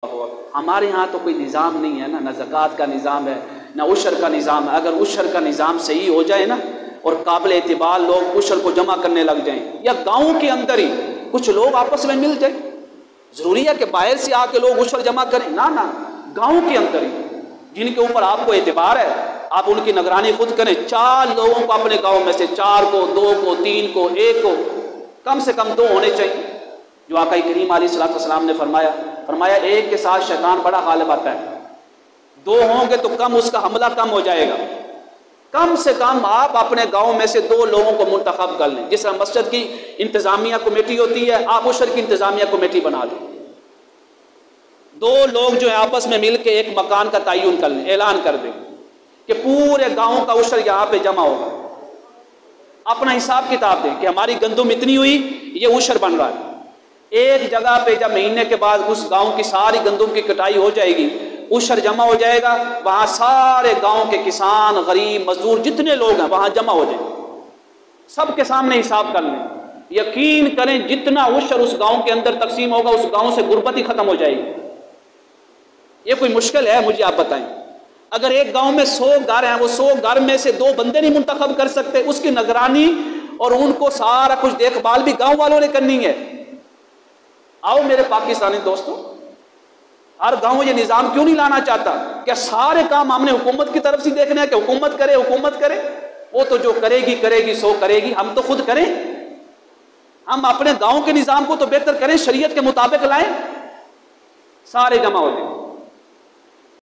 ہمارے ہاں تو کوئی نظام نہیں ہے نا، نہ زکوٰۃ کا نظام ہے نہ عشر کا نظام ہے۔ اگر عشر کا نظام صحیح ہو جائے نا اور قابل اعتبار لوگ عشر کو جمع کرنے لگ جائیں، یا گاؤں کے اندر ہی کچھ لوگ آپس میں مل جائیں، ضروری ہے کہ باہر سے آ کے لوگ عشر جمع کریں، نہ گاؤں کے اندر ہی جن کے اوپر آپ کو اعتبار ہے آپ ان کی نگرانی خود کریں۔ 4 لوگوں کو اپنے گاؤں میں سے 4 کو 2 کو 3 کو 1 کو کم سے کم 2 ہونے چاہیے، جو آقا کریم علیہ الصلوۃ والسلام نے فرمایا ایک کے ساتھ شیطان بڑا غالب آتا ہے، 2 ہوں گے تو کم اس کا حملہ کم ہو جائے گا۔ کم سے کم آپ اپنے گاؤں میں سے 2 لوگوں کو منتخب کر لیں، جس طرح مسجد کی انتظامیہ کمیٹی ہوتی ہے آپ عشر کی انتظامیہ کمیٹی بنا لیں، 2 لوگ جو ہے آپس میں مل کے ایک مکان کا تعین کر لیں، اعلان کر دیں کہ پورے گاؤں کا عشر یہاں پہ جمع ہوگا، اپنا حساب کتاب دیں کہ ہماری گندم اتنی ہوئی یہ عشر بن رہا ہے۔ ایک جگہ پہ جب مہینے کے بعد اس گاؤں کی ساری گندم کی کٹائی ہو جائے گی، عشر جمع ہو جائے گا، وہاں سارے گاؤں کے کسان غریب مزدور جتنے لوگ ہیں وہاں جمع ہو جائیں، سب کے سامنے حساب کر لیں، یقین کریں جتنا عشر اس گاؤں کے اندر تقسیم ہوگا اس گاؤں سے غربت ہی ختم ہو جائے گی۔ یہ کوئی مشکل ہے؟ مجھے آپ بتائیں۔ اگر ایک گاؤں میں 100 گھر ہیں، وہ 100 گھر میں سے 2 بندے نہیں منتخب کر سکتے، اس کی نگرانی اور ان کو سارا کچھ دیکھ بھال بھی گاؤں والوں نے کرنی ہے۔ آؤ میرے پاکستانی دوستوں، ہر گاؤں یہ نظام کیوں نہیں لانا چاہتا؟ کیا سارے کام ہم نے حکومت کی طرف سے دیکھنے ہیں کہ حکومت کرے؟ وہ تو جو کرے گی سو کرے گی، ہم تو خود کریں، ہم اپنے گاؤں کے نظام کو تو بہتر کریں، شریعت کے مطابق لائیں، سارے جمع ہو جائیں۔